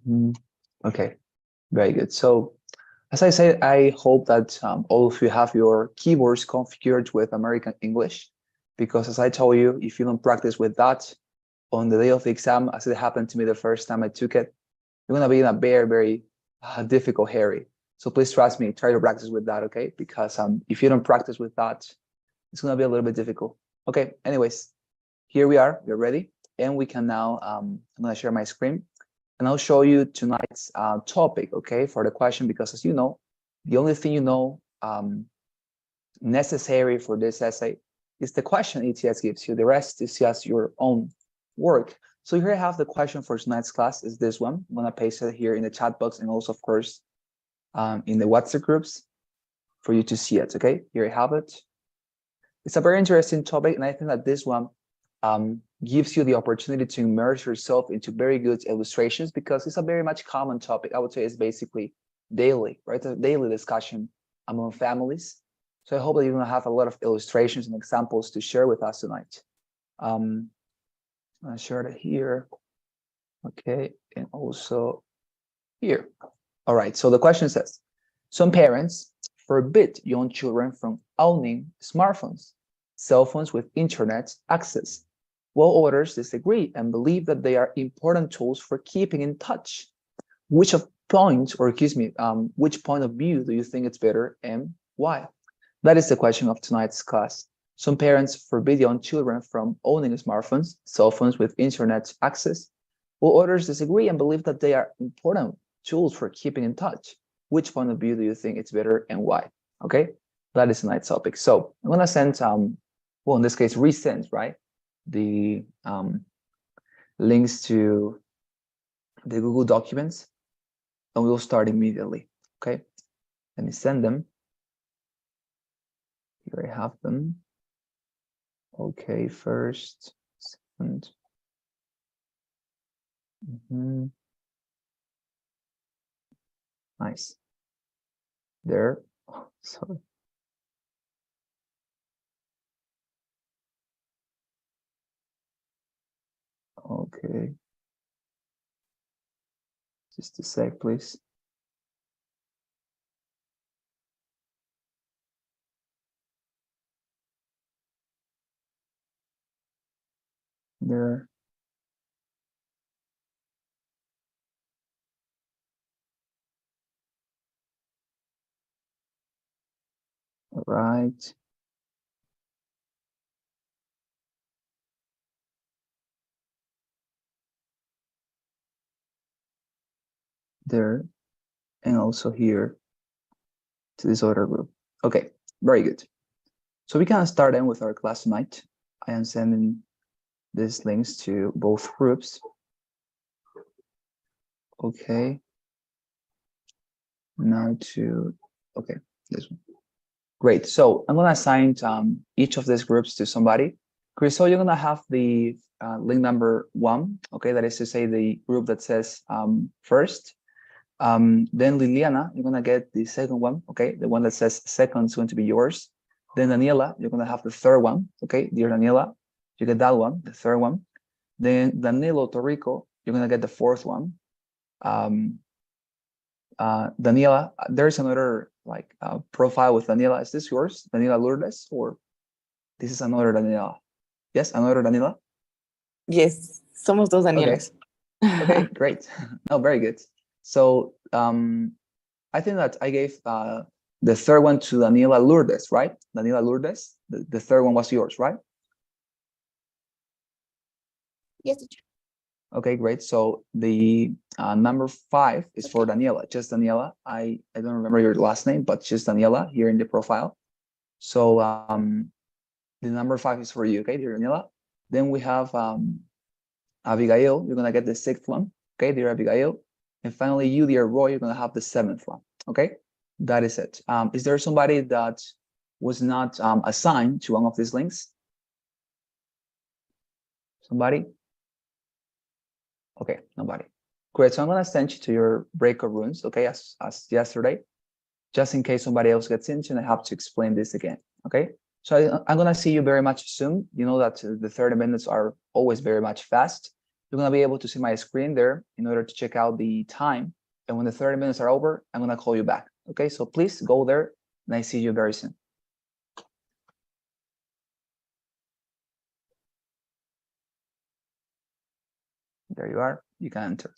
Mhm. Okay, very good. So, as I said, I hope that all of you have your keyboards configured with American English, because as I told you, if you don't practice with that on the day of the exam, as it happened to me the first time I took it, you're gonna be in a very, very difficult hurry. So please trust me, try to practice with that, okay? Because if you don't practice with that, it's gonna be a little bit difficult. Okay, anyways, here we are, we're ready. And we can now, I'm gonna share my screen and I'll show you tonight's topic, okay, for the question, because as you know, the only thing you know necessary for this essay is the question ETS gives you. The rest is just your own work. So here I have the question for tonight's class is this one. I'm gonna paste it here in the chat box and also, of course, in the WhatsApp groups for you to see it, okay? Here I have it. It's a very interesting topic, and I think that this one gives you the opportunity to immerse yourself into very good illustrations, because it's a very much common topic. I would say it's basically daily, right? A daily discussion among families. So I hope that you're gonna have a lot of illustrations and examples to share with us tonight. I'm gonna share it here. Okay, and also here. All right, so the question says, some parents forbid young children from owning smartphones, cell phones with internet access, while others disagree and believe that they are important tools for keeping in touch. Which point of view do you think it's better and why? That is the question of tonight's class. Some parents forbid young children from owning smartphones, cell phones with internet access, while others disagree and believe that they are important tools for keeping in touch. Which point of view do you think it's better and why? Okay, that is tonight's topic. So I'm gonna send, well, in this case, resend, right? The links to the Google Documents, and we'll start immediately. Okay, let me send them. Here I have them. Okay, first, second. Nice. There. Oh, sorry. Okay. Just a sec, please. There. All right. There. And also here to this other group. Okay, very good. So we can start then with our class tonight. I am sending these links to both groups. Okay. Now to, okay, this one. Great. So I'm gonna assign each of these groups to somebody. Crystal, you're gonna have the link number 1. Okay, that is to say the group that says first. Then Liliana, you're gonna get the second one. Okay, the one that says second is going to be yours. Then Daniela, you're gonna have the third one. Okay, dear Daniela, you get that one, the third one. Then Danilo Torrico, you're gonna get the fourth one. Daniela, there's another profile with Daniela. Is this yours, Daniela Lourdes, or this is another Daniela? Yes, another Daniela. Yes, somos dos Danielas. Okay, great. No, very good. So I think that I gave the third one to Daniela Lourdes, right? Daniela Lourdes. The third one was yours, right? Yes, teacher. Okay, great. So the number 5 is for Daniela, just Daniela. I don't remember your last name, but just Daniela here in the profile. So the number 5 is for you, okay, dear Daniela. Then we have Abigail. You're gonna get the 6th one, okay, dear Abigail. And finally, you, dear Roy, you're gonna have the 7th one, okay? That is it. Is there somebody that was not assigned to one of these links? Somebody? Okay, nobody. Great, so I'm gonna send you to your breakout rooms, okay, as yesterday, just in case somebody else gets into and I have to explain this again, okay? So I'm gonna see you very much soon. You know that the 30 minutes are always very much fast. You're gonna be able to see my screen there in order to check out the time. And when the 30 minutes are over, I'm gonna call you back. Okay, so please go there and I see you very soon. There you are, you can enter.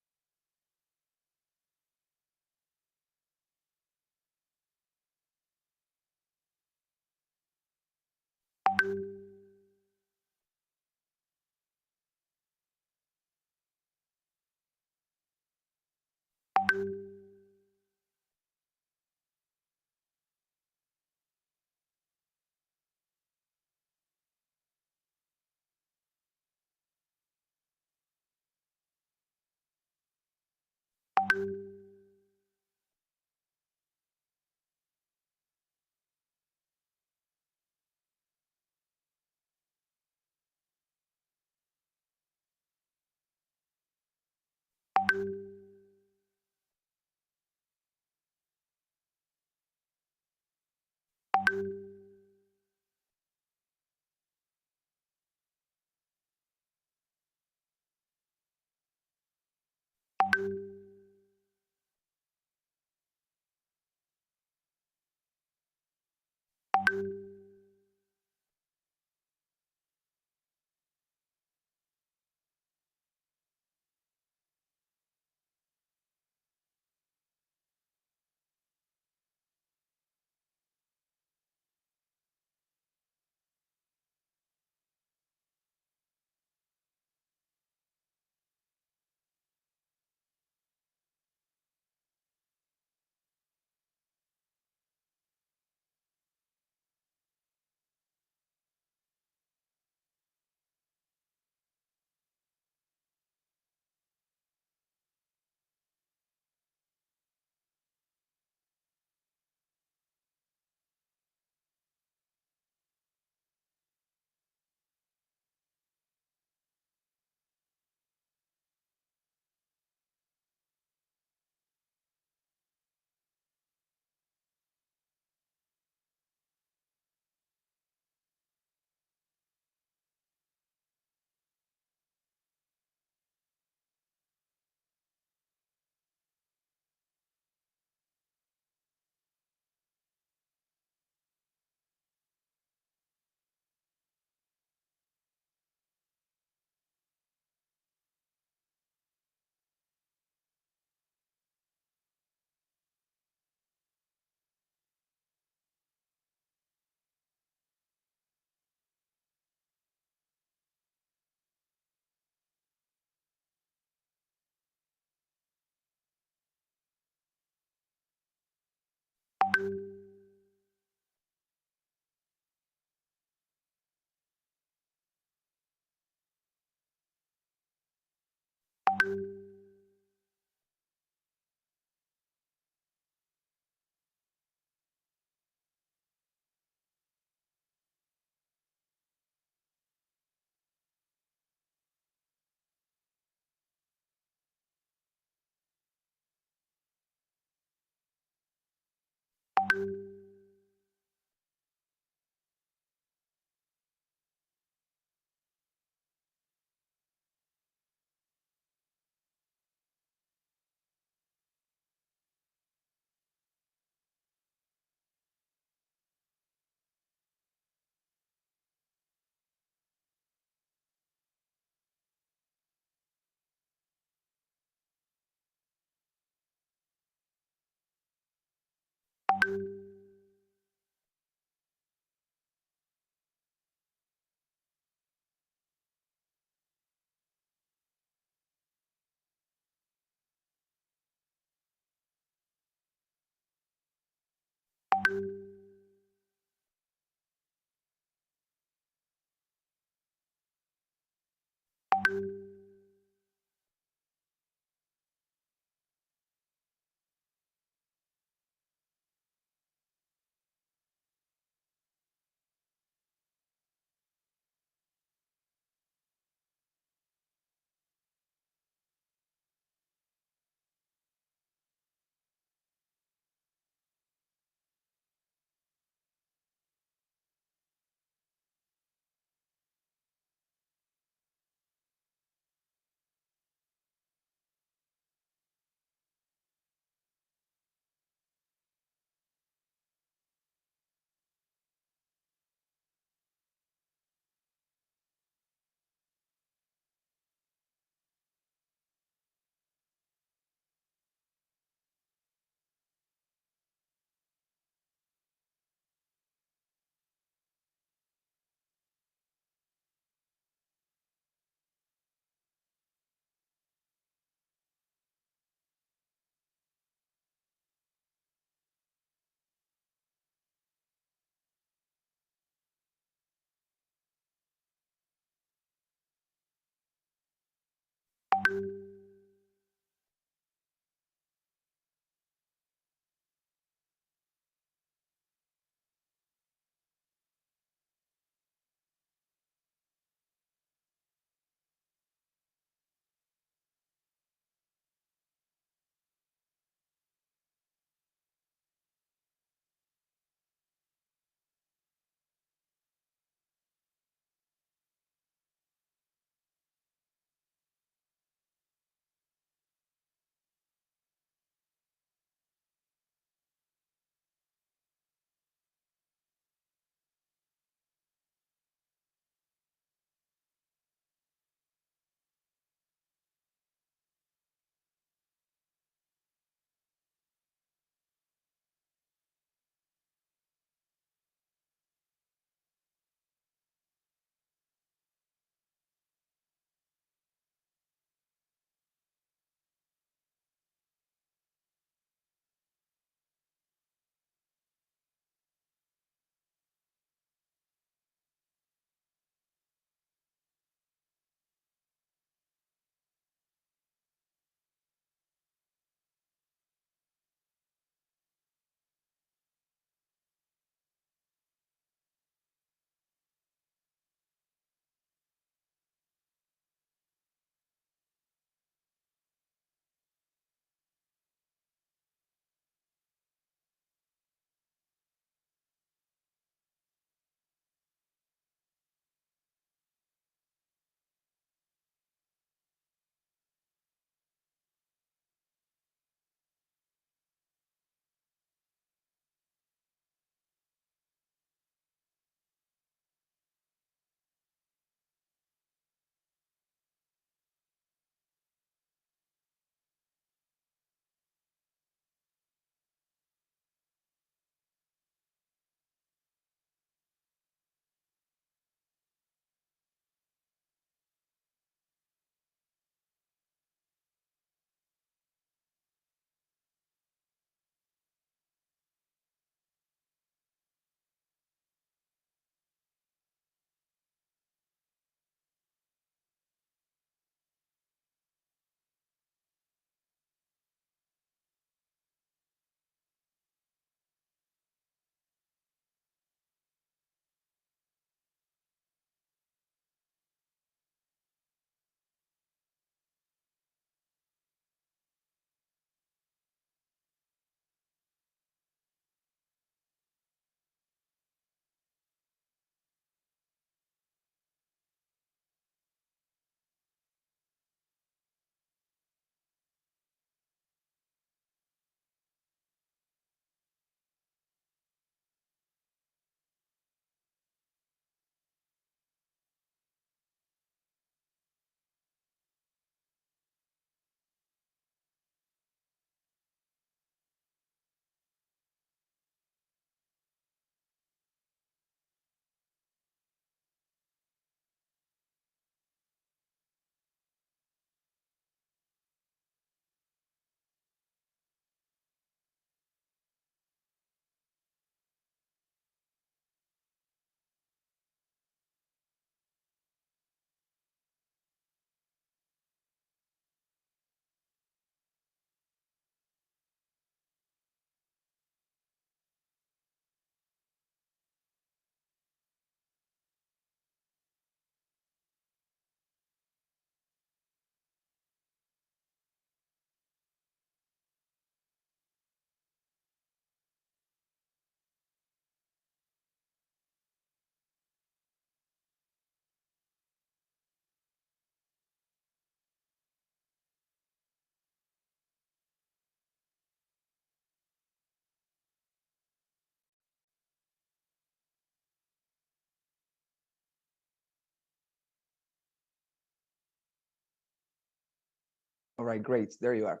All right, great. There you are.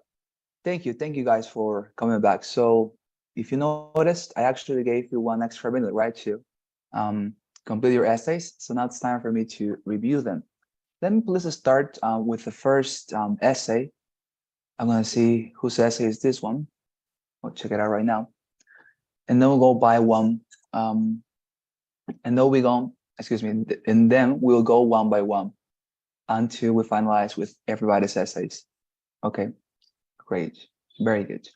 Thank you. Thank you guys for coming back. So if you noticed, I actually gave you one extra minute, right, to um, complete your essays. So now it's time for me to review them. Let me please start with the first essay. I'm going to see whose essay is this one. I'll check it out right now. And then we'll go by one. And then we go, excuse me, and then we'll go one by one until we finalize with everybody's essays. Okay, great. Very good.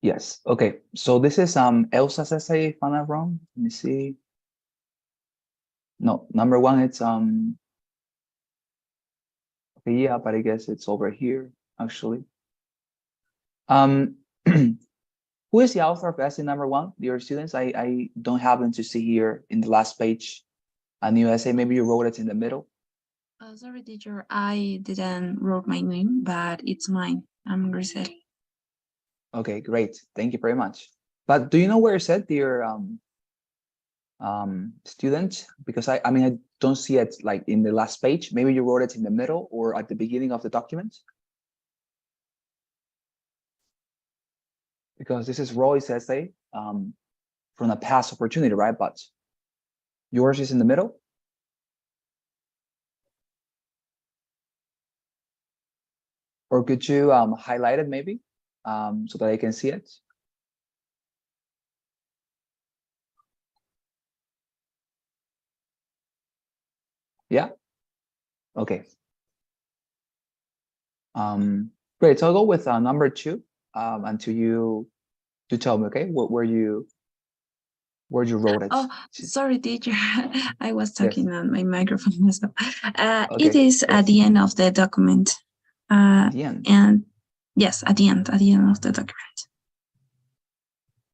Yes. Okay. So this is Elsa's essay, if I'm not wrong. Let me see. No, number one, it's okay, yeah, but I guess it's over here, actually. Um who is the author of essay number one, dear students? I don't happen to see here in the last page a new essay. Maybe you wrote it in the middle. Sorry, teacher, I didn't wrote my name, but it's mine. I'm Grisel. Okay, great. Thank you very much. But do you know where it's at, dear student? Because I mean I don't see it like in the last page. Maybe you wrote it in the middle or at the beginning of the document. Because this is Roy's essay from a past opportunity, right? But yours is in the middle. Or could you highlight it maybe so that I can see it? Yeah. Okay. Great. So I'll go with number two until you tell me, okay, where you wrote it. Oh, sorry, teacher. I was Yes. talking on my microphone as well. It Okay. is at Yes. the end of the document. The end. And yes, at the end of the document.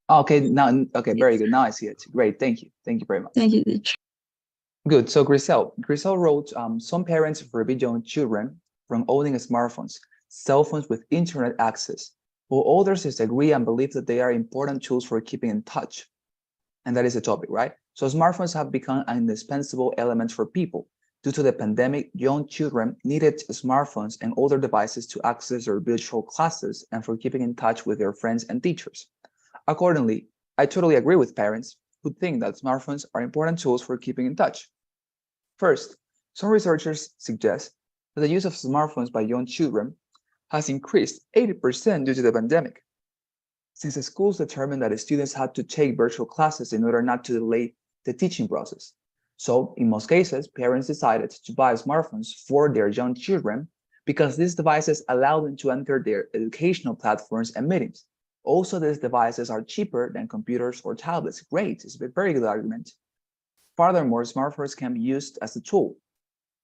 Okay. Now, okay. Very Yes. good. Now I see it. Great. Thank you. Thank you very much. Thank you, teacher. Good. So Grisel wrote, some parents forbid young children from owning smartphones, cell phones with internet access, while others disagree and believe that they are important tools for keeping in touch. And that is the topic, right? So smartphones have become an indispensable element for people. Due to the pandemic, young children needed smartphones and other devices to access their virtual classes and for keeping in touch with their friends and teachers. Accordingly, I totally agree with parents who think that smartphones are important tools for keeping in touch. First, some researchers suggest that the use of smartphones by young children has increased 80% due to the pandemic, since the schools determined that the students had to take virtual classes in order not to delay the teaching process. So, in most cases, parents decided to buy smartphones for their young children because these devices allow them to enter their educational platforms and meetings. Also, these devices are cheaper than computers or tablets. Great, it's a very good argument. Furthermore, smartphones can be used as a tool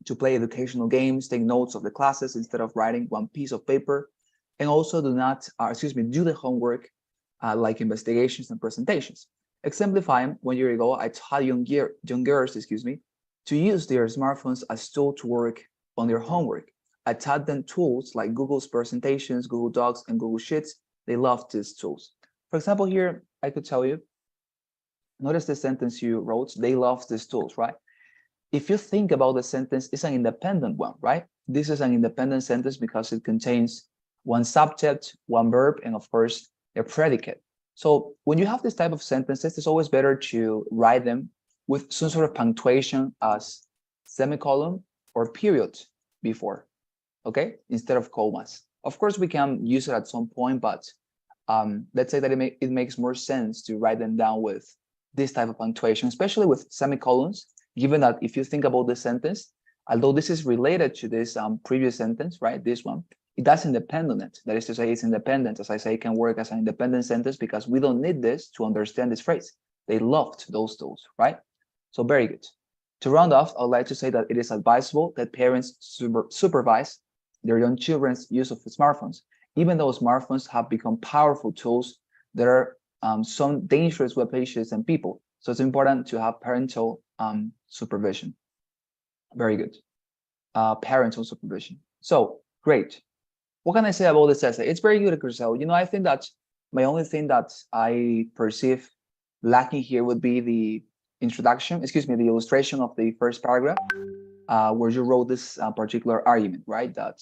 to play educational games, take notes of the classes instead of writing one piece of paper, and also do the homework like investigations and presentations. Exemplifying, 1 year ago, I taught young girls, to use their smartphones as tool to work on their homework. I taught them tools like Google's presentations, Google Docs, and Google Sheets. They loved these tools. For example, here, I could tell you, notice the sentence you wrote, they love these tools, right? If you think about the sentence, it's an independent one, right? This is an independent sentence because it contains one subject, one verb, and of course, a predicate. So when you have this type of sentences, it's always better to write them with some sort of punctuation as semicolon or period before, okay? Instead of commas. Of course, we can use it at some point, but let's say that it makes more sense to write them down with this type of punctuation, especially with semicolons, given that if you think about the sentence, although this is related to this previous sentence, right, this one, it doesn't depend on it. That is to say, it's independent. As I say, it can work as an independent sentence because we don't need this to understand this phrase. They loved those tools, right? So very good. To round off, I'd like to say that it is advisable that parents supervise their young children's use of smartphones, even though smartphones have become powerful tools. There are some dangerous web pages and people. So it's important to have parental supervision. Very good. Parental supervision. So great. What can I say about this essay? It's very good, Grisel. I think that my only thing that I perceive lacking here would be the introduction, the illustration of the first paragraph. where you wrote this particular argument, right? That,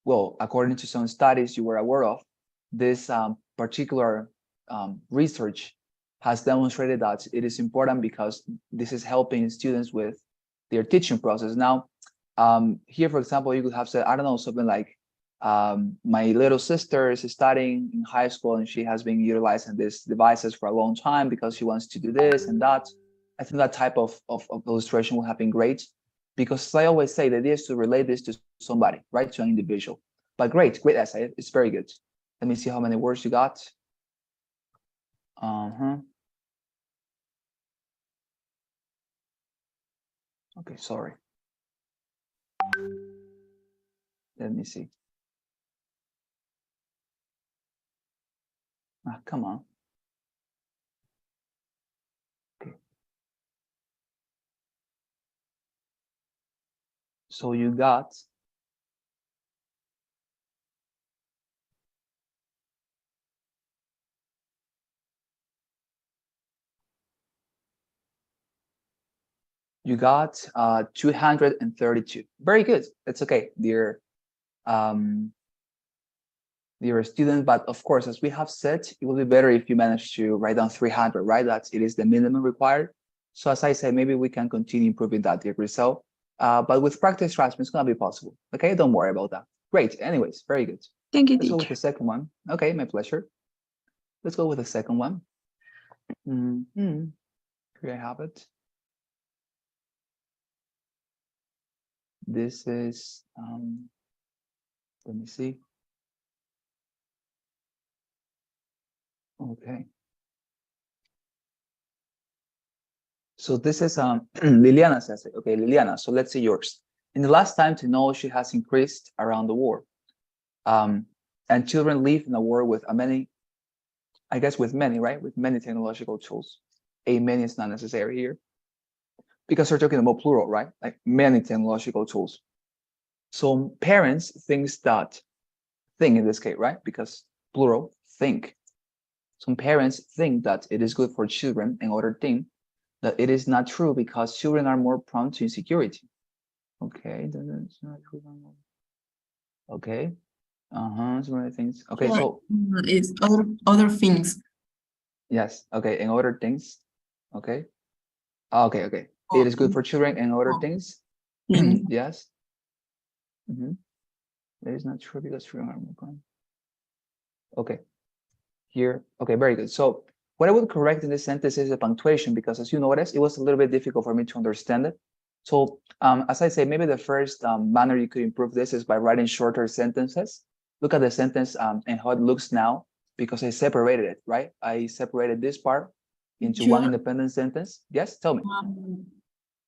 well, according to some studies you were aware of, this particular research has demonstrated that it is important because this is helping students with their teaching process. Now, here, for example, you could have said, I don't know, something like, my little sister is studying in high school and she has been utilizing these devices for a long time because she wants to do this and that. I think that type of illustration would have been great, because as I always say, the idea is to relate this to somebody, right? To an individual. But great essay. It's very good. Let me see how many words you got. Okay, sorry. Let me see. Come on. Okay. So you got you got 232. Very good. It's okay, dear student. But of course, as we have said, it will be better if you manage to write down 300, right? That it is the minimum required. So as I said, maybe we can continue improving that, dear Grisel. But with practice, trust me, it's gonna be possible. Okay, don't worry about that. Great. Anyways, very good. Thank you, Let's go with teacher. the second one. Okay, my pleasure. Let's go with the second one. Here I have it. This is, let me see. Okay. So this is Liliana says it. Okay, Liliana. So let's see yours. In the last time to know, she has increased around the world. And children live in a world with many, I guess with many, right? With many technological tools. A many is not necessary here, because we're talking about plural, right? Like many technological tools. So parents think in this case, right? Because plural, think. Some parents think that it is good for children, and others think that it is not true because children are more prone to insecurity. Okay, that's not true. Okay. Some other things. Okay, Yeah, so it's other things. yes. Okay, and other things. Okay. Okay. It is good for children and other things. Yes. It is not true because children are more prone. Okay. Here. Okay, very good. So what I would correct in this sentence is the punctuation, because as you noticed, it was a little bit difficult for me to understand it. So as I say, maybe the first manner you could improve this is by writing shorter sentences. Look at the sentence and how it looks now, because I separated it, right? I separated this part into one independent sentence. Yes, tell me.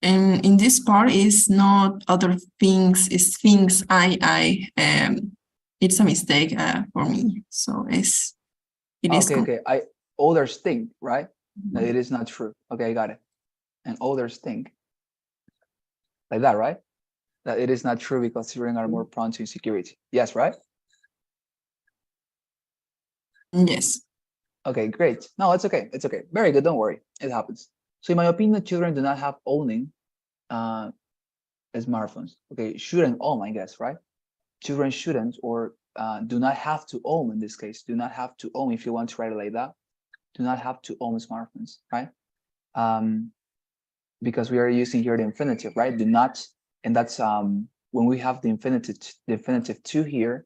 And in this part is not other things, it's things it's a mistake for me. So it is Okay. Others think, right? That it is not true. Okay, I got it. And others think. Like that, right? That it is not true because children are more prone to insecurity. Yes, right? Yes. Okay, great. No, it's okay. It's okay. Very good. Don't worry. It happens. So in my opinion, children do not have owning smartphones. Okay, shouldn't own, I guess, right? Children shouldn't or do not have to own in this case. Do not have to own, if you want to write it like that. Do not have to own smartphones, right? Because we are using here the infinitive, right? Do not, and that's when we have the infinitive to here,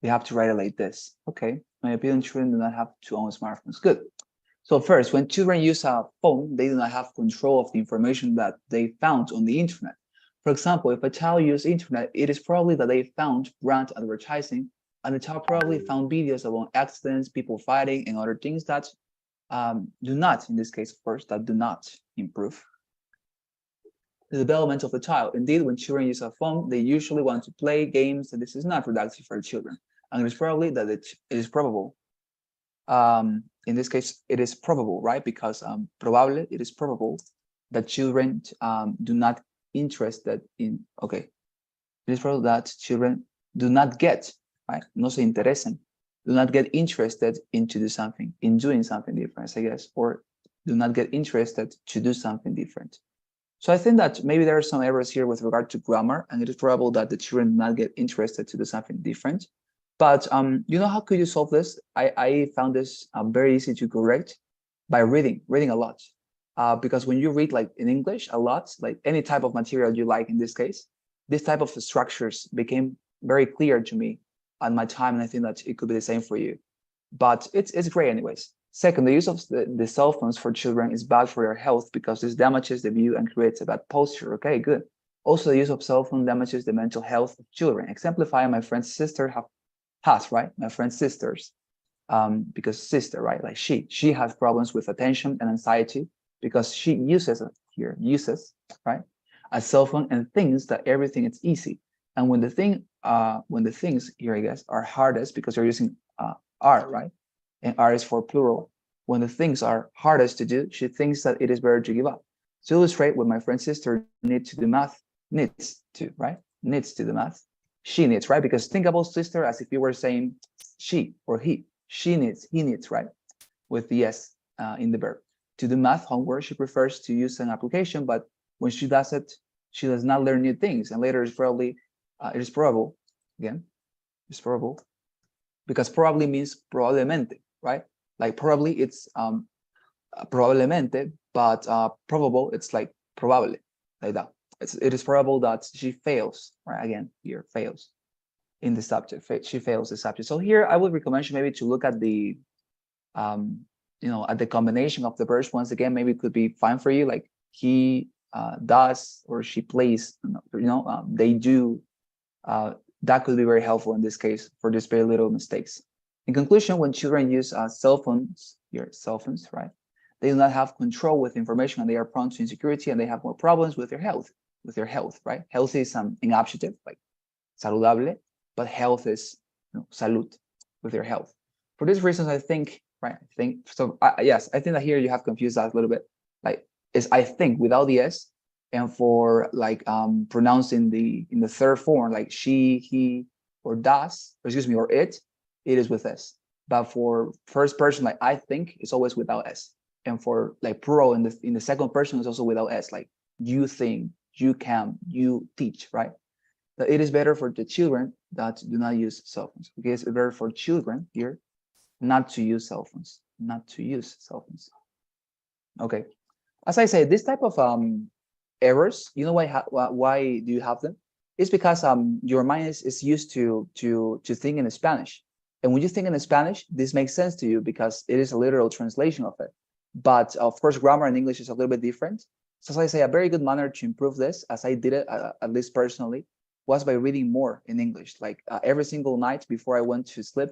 we have to write it like this. Okay, my opinion, children do not have to own smartphones. Good. So first, when children use a phone, they do not have control of the information that they found on the internet. For example, if a child uses internet, it is probably that they found brand advertising, and the child probably found videos about accidents, people fighting, and other things that do not, in this case, of course, that do not improve the development of the child. Indeed, when children use a phone, they usually want to play games, and this is not productive for children. And it is probably that it is probable. In this case, it is probable, right? Because probable, it is probable that children do not interested in, okay. It is probable that children do not get, right? No se interesen, do not get interested in doing something different, I guess, or do not get interested to do something different. So I think that maybe there are some errors here with regard to grammar, and it is probable that the children do not get interested to do something different. But you know, how could you solve this? I found this very easy to correct by reading a lot. Because when you read like in English a lot, like any type of material you like in this case, this type of structures became very clear to me at my time, and I think that it could be the same for you. But it's great anyways. Second, the use of the cell phones for children is bad for your health because this damages the view and creates a bad posture. Okay, good. Also, the use of cell phone damages the mental health of children. Exemplifying my friend's sister has, right? My friend's sisters, because sister, right? Like she has problems with attention and anxiety because she uses right, a cell phone and thinks that everything is easy. And when the things here, I guess, are hardest because you're using are, right? And R is for plural. When the things are hardest to do, she thinks that it is better to give up. To illustrate what my friend's sister needs to do math, needs to, right? Needs to do math. She needs, right? Because think about sister as if you were saying she or he. She needs, he needs, right? With the S in the verb. To do math homework, she prefers to use an application, but when she does it, she does not learn new things. And later it is probable, again, it's probable, because probably means probablemente, right? Like probably it's probablemente, but probable it's like probable, like that. It is probable that she fails, right? Again, here fails in the subject. She fails the subject. So here I would recommend you maybe to look at the at the combination of the verbs. Once again, maybe it could be fine for you, like he does or she plays, they do. That could be very helpful in this case for these very little mistakes. In conclusion, when children use cell phones, right, they do not have control with information and they are prone to insecurity and they have more problems with their health, right? Health is an adjective, like saludable, but health is salud, with your health. For these reasons, I think, right, yes, I think that here you have confused that a little bit. Like, is I think without the S, and for like pronouncing in the third form, like she, he, or das, or excuse me, or it is with S. But for first person, like I think, it's always without S. And for like plural in the second person, it's also without S, like you think, you can, you teach, right? That it is better for the children that do not use cell phones. Okay, it's better for children here not to use cell phones, Okay, as I say, this type of errors, you know why do you have them? It's because your mind is used to think in Spanish, and when you think in Spanish, this makes sense to you because it is a literal translation of it. But of course, grammar in English is a little bit different. So as I say, a very good manner to improve this, as I did it at least personally, was by reading more in English. Like every single night before I went to sleep,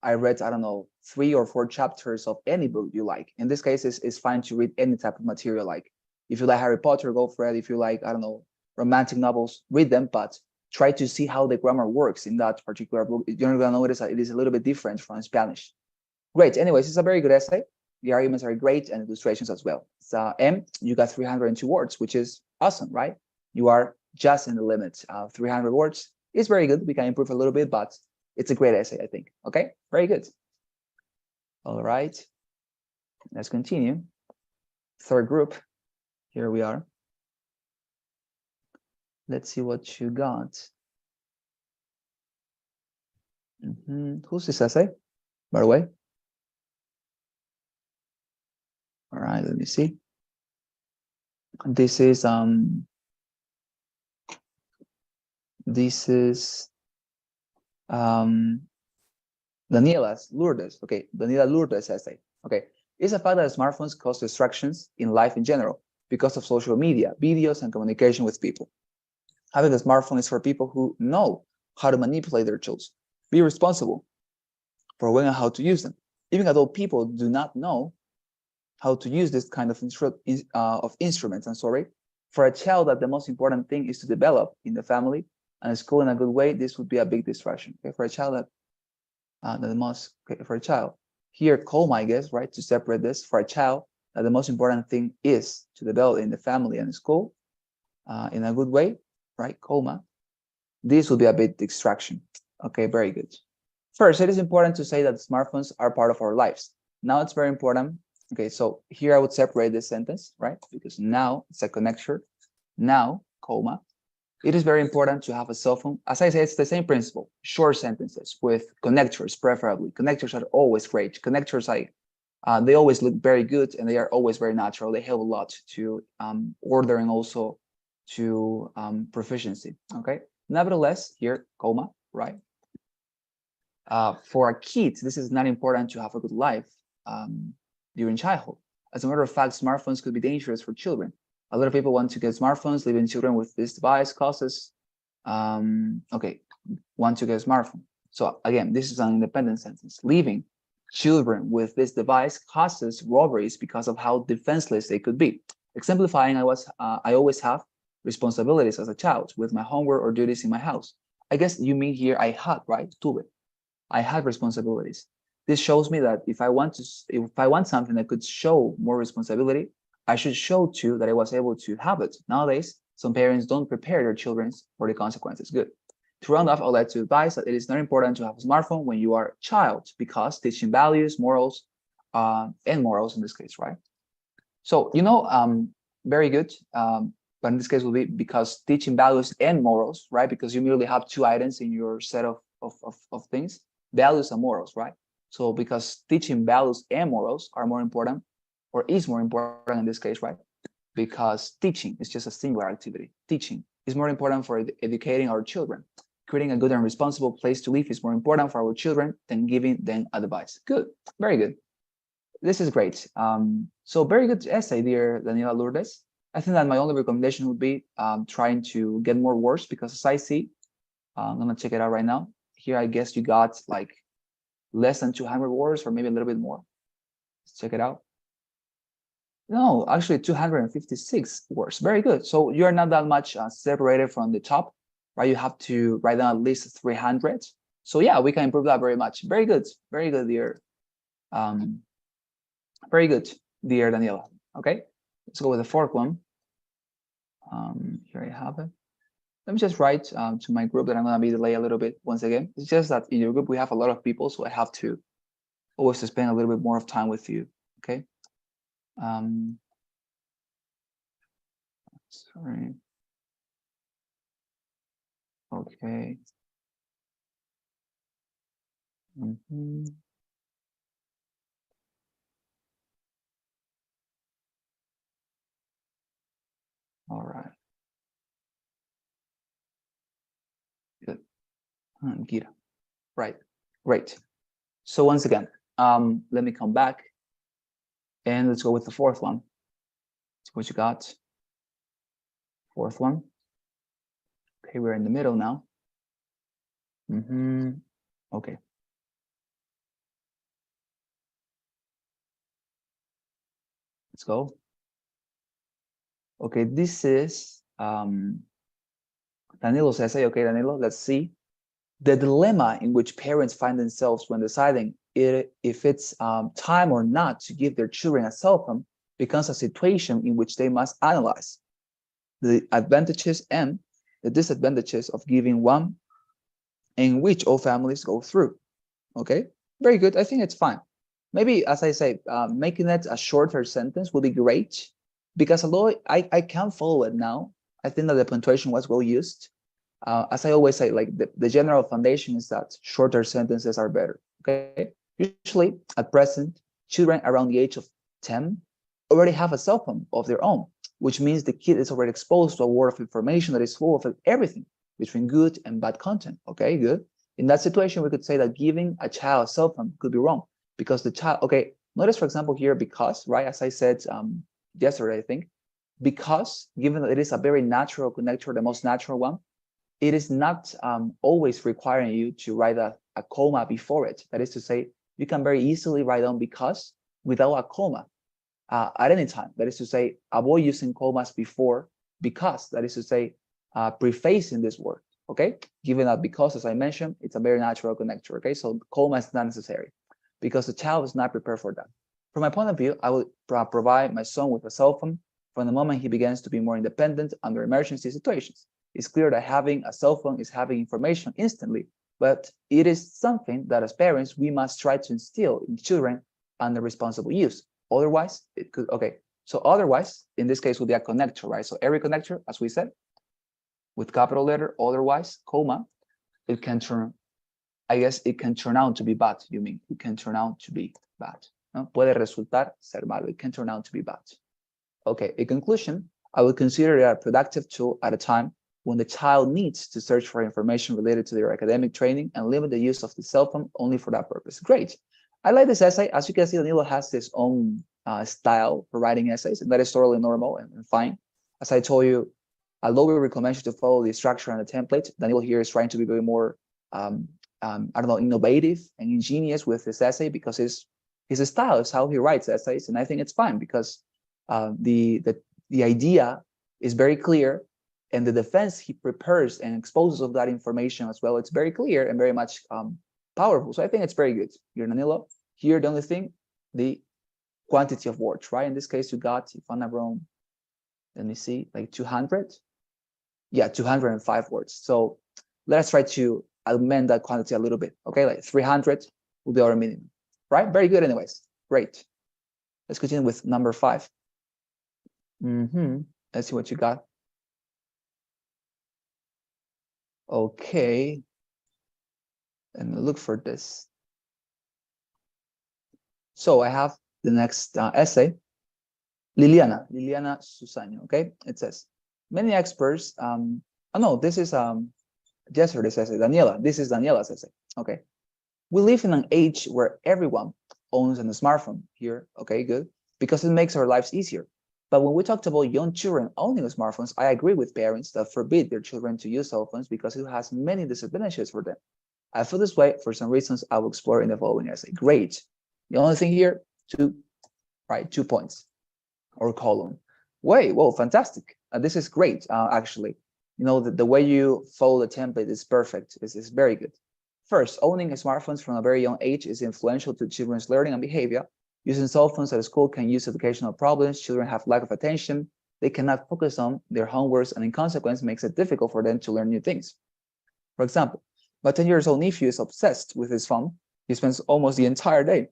I read, I don't know, 3 or 4 chapters of any book you like. In this case, it's fine to read any type of material. Like if you like Harry Potter, go for it. If you like, I don't know, romantic novels, read them, but try to see how the grammar works in that particular book. You're going to notice that it is a little bit different from Spanish. Great. Anyways, it's a very good essay. The arguments are great and illustrations as well. So, you got 302 words, which is awesome, right? You are just in the limit. 300 words is very good. We can improve a little bit, but it's a great essay, I think. Okay, very good. All right, let's continue. Third group, here we are. Let's see what you got. Who's this essay, by the way? All right, let me see. This is Daniela's Lourdes. Okay, Daniela Lourdes essay. Okay, it's a fact that smartphones cause distractions in life in general because of social media, videos, and communication with people. Having a smartphone is for people who know how to manipulate their tools. Be responsible for when and how to use them. Even although people do not know how to use this kind of instruments, for a child that the most important thing is to develop in the family and school in a good way, this would be a big distraction. Okay, for a child for a child here, comma, I guess, right, to separate this, for a child that the most important thing is to develop in the family and school in a good way, right, comma, this will be a big distraction. Okay, very good. First, it is important to say that smartphones are part of our lives. Now it's very important. Okay, so here I would separate this sentence, right, because now it's a connector. Now, comma, it is very important to have a cell phone. As I said, it's the same principle. Short sentences with connectors, preferably. Connectors are always great. Connectors, they always look very good and they are always very natural. They help a lot to order and also to proficiency. Okay. Nevertheless, here, comma, right? For a kid, this is not important to have a good life during childhood. As a matter of fact, smartphones could be dangerous for children. A lot of people want to get smartphones, leaving children with this device causes, want to get a smartphone. So again, this is an independent sentence. Leaving children with this device causes robberies because of how defenseless they could be. Exemplifying, I always have responsibilities as a child with my homework or duties in my house. I guess you mean here I had, right? Tuve. I had responsibilities. This shows me that if I want something that could show more responsibility, I should show too that I was able to have it. Nowadays, some parents don't prepare their children for the consequences. Good. To round off, I'd like to advise that it is not important to have a smartphone when you are a child because teaching values, morals, and morals in this case, right? So, very good. But in this case will be because teaching values and morals, right? Because you merely have two items in your set of things, values and morals, right? So because teaching values and morals are more important, or is more important in this case, right? Because teaching is just a singular activity. Teaching is more important for educating our children. Creating a good and responsible place to live is more important for our children than giving them advice. Good, very good. This is great. So very good essay, dear Daniela Lourdes. I think that my only recommendation would be trying to get more words because as I see, I'm gonna check it out right now. Here, I guess you got like less than 200 words or maybe a little bit more. Let's check it out. No, actually 256 words. Very good. So you're not that much separated from the top, right? You have to write down at least 300. So yeah, we can improve that very much. Very good. Very good, dear. Very good, dear Daniela. Okay, let's go with the fourth one. Here I have it. Let me just write to my group that I'm gonna be delayed a little bit once again. It's just that in your group we have a lot of people, so I have to always to spend a little bit more of time with you. Okay. Sorry. Okay. All right. Good. Gira. Right. Great. So once again, let me come back and let's go with the fourth one. So what you got? Fourth one. Okay, we're in the middle now. Okay. Let's go. Okay, this is Danilo's essay. Okay, Danilo, let's see. The dilemma in which parents find themselves when deciding if it's time or not to give their children a cell phone becomes a situation in which they must analyze the advantages and the disadvantages of giving one, in which all families go through. Okay, very good. I think it's fine. Maybe, as I say, making it a shorter sentence would be great because although I can follow it now, I think that the punctuation was well used. As I always say, like the general foundation is that shorter sentences are better. Okay, usually at present, children around the age of 10 already have a cell phone of their own, which means the kid is already exposed to a world of information that is full of everything between good and bad content. Okay, good. In that situation, we could say that giving a child a cell phone could be wrong because the child, okay, notice, for example, here, because, right, as I said yesterday, I think, because given that it is a very natural connector, the most natural one, it is not always requiring you to write a comma before it. That is to say, you can very easily write down because without a comma at any time. That is to say, avoid using commas before because. That is to say, prefacing this word. Okay, given that because, as I mentioned, it's a very natural connector. Okay, so comma is not necessary because the child is not prepared for that. From my point of view, I will provide my son with a cell phone from the moment he begins to be more independent under emergency situations. It's clear that having a cell phone is having information instantly, but it is something that as parents, we must try to instill in children under responsible use. Otherwise, it could, okay, So otherwise, in this case, will be a connector, right? So every connector, as we said, with capital letter, otherwise, comma, it can turn, I guess it can turn out to be bad, you mean? It can turn out to be bad. ¿No? Puede resultar ser malo. It can turn out to be bad. Okay, in conclusion, I would consider it a productive tool at a time when the child needs to search for information related to their academic training and limit the use of the cell phone only for that purpose. Great. I like this essay. As you can see, Danilo has his own style for writing essays, and that is totally normal and fine. As I told you, although we recommend you to follow the structure and the template, Danilo here is trying to be very more, I don't know, innovative and ingenious with this essay because his style is how he writes essays, and I think it's fine because the idea is very clear, and the defense he prepares and exposes of that information as well, it's very clear and very much powerful. So I think it's very good. Here, Danilo, here the only thing, the quantity of words, right? In this case, you got, if I'm not wrong, let me see, like 200. Yeah, 205 words. So let's try to amend that quantity a little bit. Okay, like 300 will be our minimum, right? Very good anyways. Great. Let's continue with number 5. Let's see what you got. Okay. Let me look for this. So I have the next essay. Liliana Susano, okay? It says, many experts, oh no, this is yesterday's essay, Daniela. This is Daniela's essay, okay? We live in an age where everyone owns a smartphone here, okay, good, because it makes our lives easier. But when we talked about young children owning smartphones, I agree with parents that forbid their children to use cell phones because it has many disadvantages for them. I feel this way for some reasons I will explore in the following essay. Great. The only thing here, 2 points or column. Whoa, fantastic. This is great, actually. You know, the way you follow the template is perfect. It's very good. First, owning smartphones from a very young age is influential to children's learning and behavior. Using cell phones at school can use educational problems. Children have lack of attention. They cannot focus on their homeworks, and in consequence, makes it difficult for them to learn new things. For example, my 10-year-old nephew is obsessed with his phone. He spends almost the entire day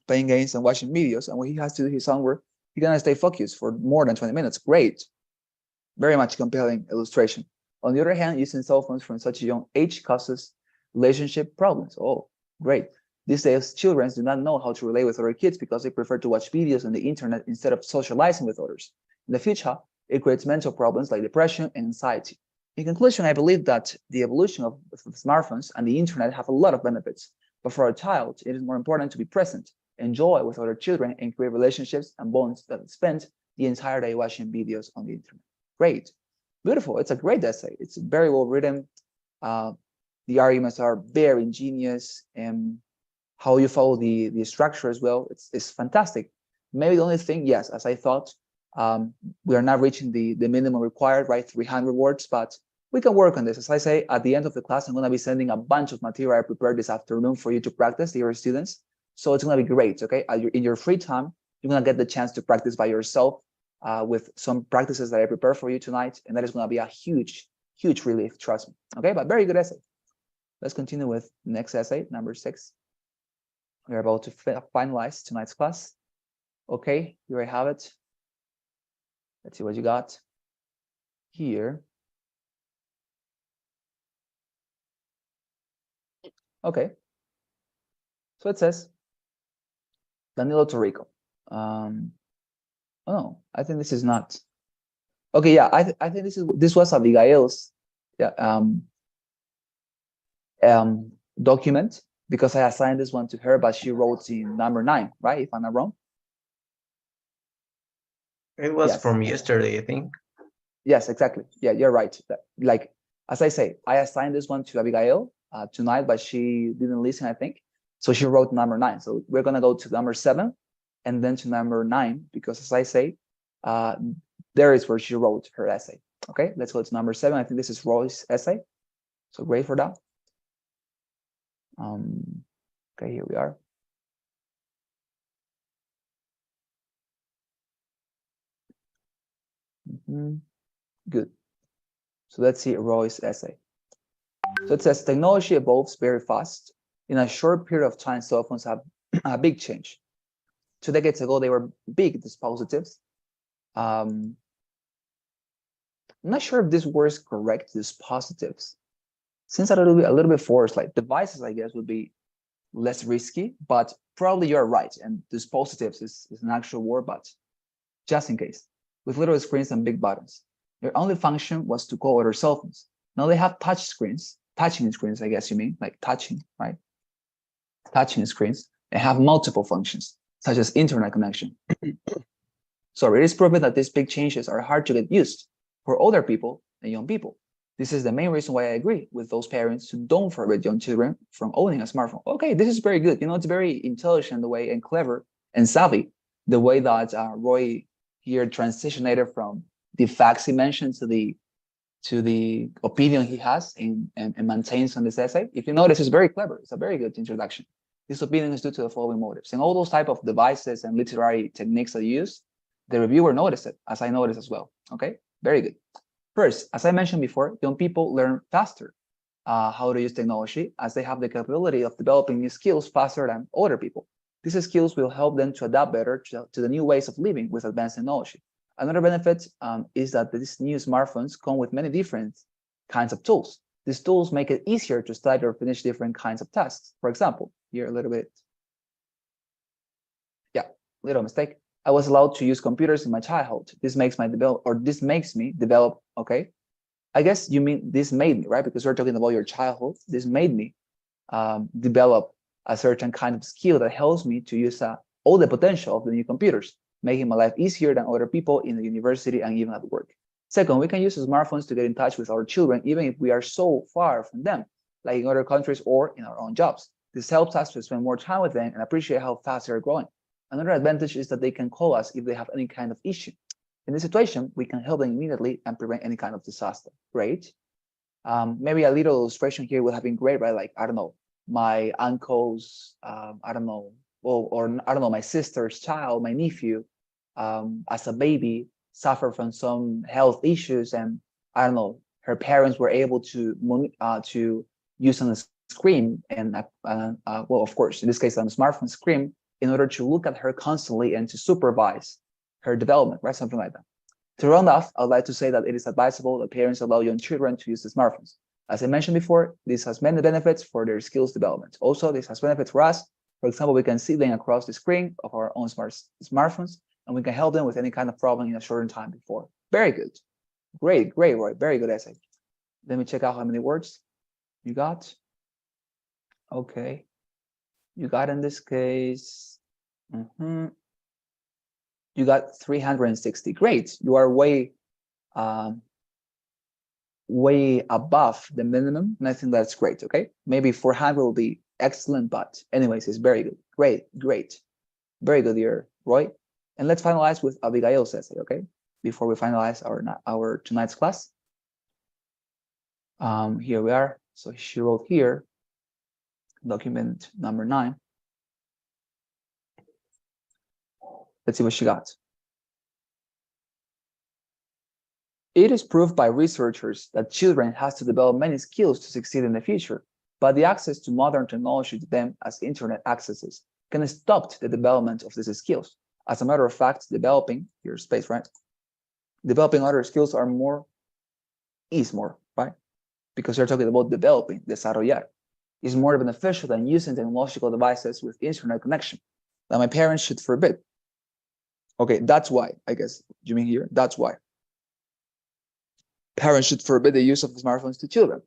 playing games and watching videos, and when he has to do his homework, he cannot stay focused for more than 20 minutes. Great. Very much compelling illustration. On the other hand, using cell phones from such a young age causes relationship problems. Oh, great. These days, children do not know how to relate with other kids because they prefer to watch videos on the internet instead of socializing with others. In the future, it creates mental problems like depression and anxiety. In conclusion, I believe that the evolution of smartphones and the internet have a lot of benefits, but for a child, it is more important to be present, enjoy with other children, and create relationships and bonds that spend the entire day watching videos on the internet. Great, beautiful. It's a great essay. It's very well written. The arguments are very ingenious, and how you follow the structure as well. It's fantastic. Maybe the only thing, yes, as I thought, we are not reaching the minimum required, right? 300 words, but we can work on this. As I say, at the end of the class, I'm going to be sending a bunch of material I prepared this afternoon for you to practice, dear students. So it's going to be great, okay? In your free time, you're going to get the chance to practice by yourself with some practices that I prepared for you tonight, and that is going to be a huge, huge relief, trust me, okay? But very good essay. Let's continue with next essay, number 6. We're about to finalize tonight's class. Okay, here I have it. Let's see what you got here. Okay. So it says, Danilo Torrico. Oh, I think this is not. Okay, yeah, I think this was Abigail's document, because I assigned this one to her, but she wrote in number 9, right? If I'm not wrong. It was Yes. from yesterday, I think. Yes, exactly. Yeah, you're right. Like, as I say, I assigned this one to Abigail tonight, but she didn't listen, I think. So she wrote number 9. So we're going to go to number 7 and then to number 9, because as I say, there is where she wrote her essay. Okay, let's go to number 7. I think this is Roy's essay. So great for that. Okay, here we are. Good. So let's see Roy's essay. So it says, technology evolves very fast. In a short period of time, cell phones have a big change. 2 decades ago, they were big dispositives. I'm not sure if this word is correct, these positives. Since a little bit forced, like devices, I guess, would be less risky, but probably you're right. And this positives is an actual word, but just in case, with little screens and big buttons. Their only function was to call other cell phones. Now they have touching screens, I guess you mean, like touching, right? Touching screens. They have multiple functions, such as internet connection. So it is proven that these big changes are hard to get used for older people and young people. This is the main reason why I agree with those parents who don't forbid young children from owning a smartphone. Okay, this is very good. You know, it's very intelligent the way and clever and savvy the way that Roy here transitioned from the facts he mentioned to the opinion he has and maintains on this essay. If you notice, it's very clever. It's a very good introduction. This opinion is due to the following motives. And all those type of devices and literary techniques I use, the reviewer noticed it, as I noticed as well. Okay, very good. First, as I mentioned before, young people learn faster how to use technology as they have the capability of developing new skills faster than older people. These skills will help them to adapt better to the new ways of living with advanced technology. Another benefit is that these new smartphones come with many different kinds of tools. These tools make it easier to start or finish different kinds of tasks. For example, here a little bit. Yeah, little mistake. I was allowed to use computers in my childhood. This makes me develop. Okay, I guess you mean this made me, right? Because we're talking about your childhood. This made me develop a certain kind of skill that helps me to use all the potential of the new computers, making my life easier than other people in the university and even at work. Second, we can use smartphones to get in touch with our children, even if we are so far from them, like in other countries or in our own jobs. This helps us to spend more time with them and appreciate how fast they're growing. Another advantage is that they can call us if they have any kind of issue. In this situation, we can help them immediately and prevent any kind of disaster. Great. Maybe a little illustration here would have been great, right? Like, I don't know, my uncle's, I don't know, or I don't know, my sister's child, my nephew, as a baby, suffered from some health issues, and I don't know, her parents were able to use on the screen and well, of course, in this case, on a smartphone screen, in order to look at her constantly and to supervise her development, right? Something like that. To round off, I'd like to say that it is advisable that parents allow young children to use the smartphones. As I mentioned before, this has many benefits for their skills development. Also, this has benefits for us. For example, we can see them across the screen of our own smartphones, and we can help them with any kind of problem in a shortened time before. Very good. Great, Roy. Very good essay. Let me check out how many words you got. Okay. You got in this case, you got 360. Great. You are way above the minimum, and I think that's great. Okay, maybe 400 will be excellent, but anyways, it's very good. Great, very good here, Roy. And let's finalize with Abigail's essay. Okay, before we finalize our tonight's class. Here we are. So she wrote here, document number 9. Let's see what she got. It is proved by researchers that children have to develop many skills to succeed in the future, but the access to modern technology to them as internet accesses can stop the development of these skills. As a matter of fact, developing your space, right? Developing other skills is more, right? Because you're talking about developing, desarrollar, is more beneficial than using technological devices with internet connection that my parents should forbid. Okay, that's why, I guess, you mean here, that's why. Parents should forbid the use of smartphones to children.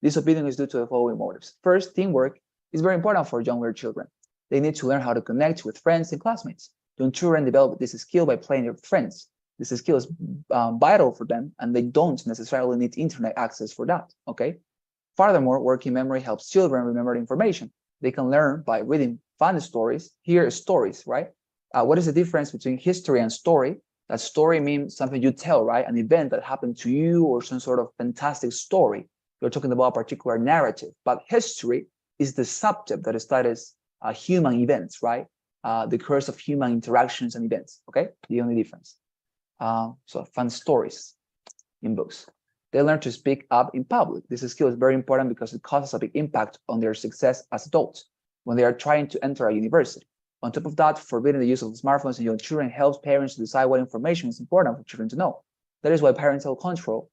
This opinion is due to the following motives. First, teamwork is very important for younger children. They need to learn how to connect with friends and classmates. Young children develop this skill by playing with friends. This skill is vital for them, and they don't necessarily need internet access for that, okay? Furthermore, working memory helps children remember information. They can learn by reading fun stories, hear stories, right? What is the difference between history and story? That story means something you tell, right? An event that happened to you or some sort of fantastic story. You're talking about a particular narrative. But history is the subject that studies human events, right? The course of human interactions and events, okay? The only difference. So fun stories in books. They learn to speak up in public. This skill is very important because it causes a big impact on their success as adults when they are trying to enter a university. On top of that, forbidding the use of smartphones in young children helps parents to decide what information is important for children to know. That is why parental control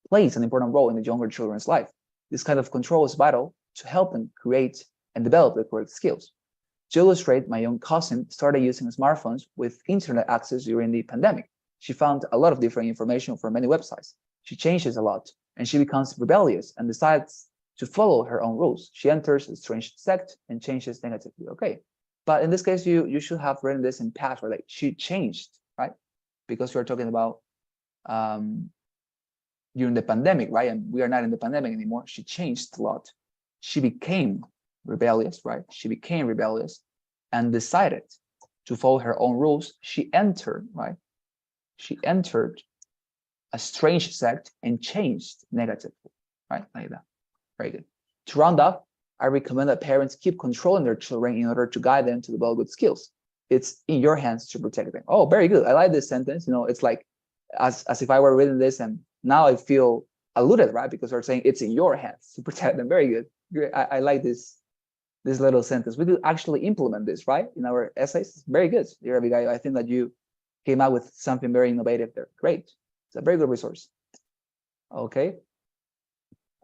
plays an important role in the younger children's life. This kind of control is vital to help them create and develop the correct skills. To illustrate, my young cousin started using smartphones with internet access during the pandemic. She found a lot of different information from many websites. She changes a lot, and she becomes rebellious and decides to follow her own rules. She enters a strange sect and changes negatively. Okay, but in this case, you should have written this in past, right? Like she changed, right? Because we're talking about during the pandemic, right? And we are not in the pandemic anymore. She changed a lot. She became rebellious, right? She became rebellious and decided to follow her own rules. She entered, right? She entered a strange sect and changed negatively, right? Like that. Very good. To round up, I recommend that parents keep controlling their children in order to guide them to develop good skills. It's in your hands to protect them. Oh, very good. I like this sentence. You know, it's like as if I were reading this, and now I feel alluded, right? Because we're saying it's in your hands to protect them. Very good. I like this little sentence. We could actually implement this, right, in our essays. Very good, dear Abigail. I think that you came out with something very innovative there. Great. It's a very good resource. Okay.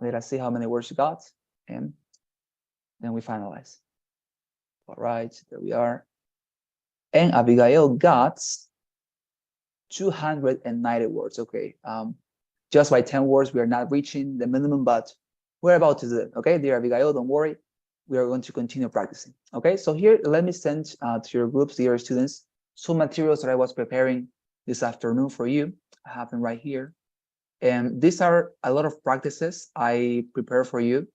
Let us see how many words you got, and then we finalize. All right, there we are. And Abigail got 290 words. Okay. Just by 10 words, we are not reaching the minimum, but we're about to do it. Okay, dear Abigail, don't worry. We are going to continue practicing. Okay, so here, let me send to your groups, dear students, some materials that I was preparing this afternoon for you. I have them right here. And these are a lot of practices I prepare for you,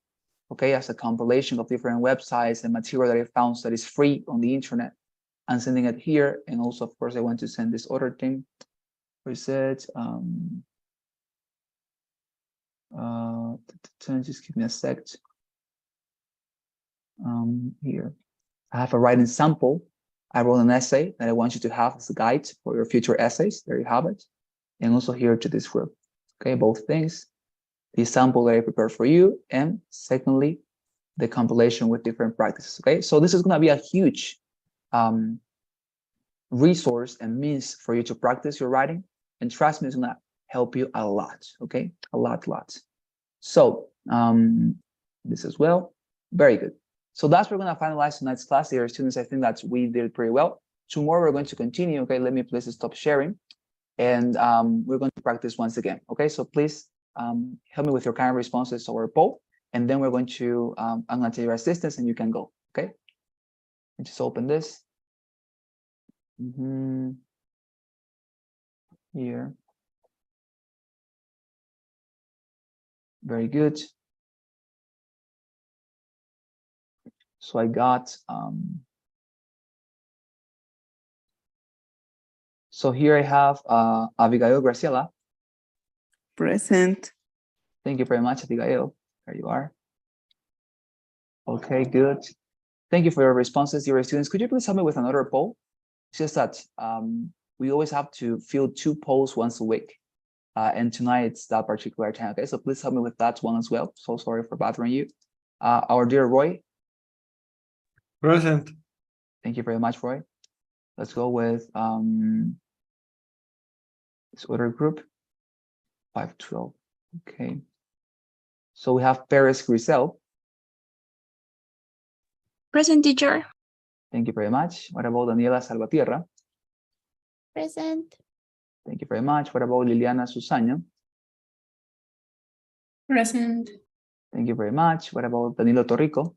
okay, as a compilation of different websites and material that I found that is free on the internet. I'm sending it here. And also, of course, I want to send this other thing. Reset. Just give me a sec. Here, I have a writing sample. I wrote an essay that I want you to have as a guide for your future essays. There you have it. And also here to this group. Okay, both things. The sample that I prepared for you, and secondly, the compilation with different practices. Okay, so this is going to be a huge resource and means for you to practice your writing. And trust me, it's going to help you a lot. Okay, a lot. So this as well. Very good. So that's where we're going to finalize tonight's class, dear students. I think that we did pretty well. Tomorrow we're going to continue. Okay, let me please stop sharing, and we're going to practice once again. Okay, so please help me with your kind responses to our poll, and then we're going to I'm going to take your assistance, and you can go. Okay, and just open this here. Very good. So I got, so here I have Abigail Graciela. Present. Thank you very much, Abigail. There you are. Okay, good. Thank you for your responses, dear students. Could you please help me with another poll? It's just that we always have to fill 2 polls once a week. And tonight it's that particular time. Okay, so please help me with that one as well. So sorry for bothering you. Our dear Roy. Present. Thank you very much, Roy. Let's go with this other group, 512. Okay. So we have Paris Grisel. Present, teacher. Thank you very much. What about Daniela Salvatierra? Present. Thank you very much. What about Liliana Susana? Present. Thank you very much. What about Danilo Torrico?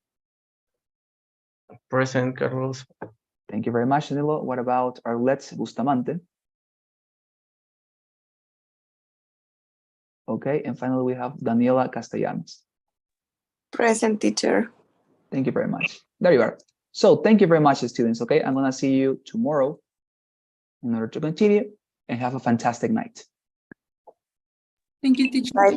Present, Carlos. Thank you very much, Danilo. What about Arlette Bustamante? Okay, and finally we have Daniela Castellanos. Present, teacher. Thank you very much. There you are. So thank you very much, students. Okay, I'm gonna see you tomorrow in order to continue, and have a fantastic night. Thank you, teacher. Bye.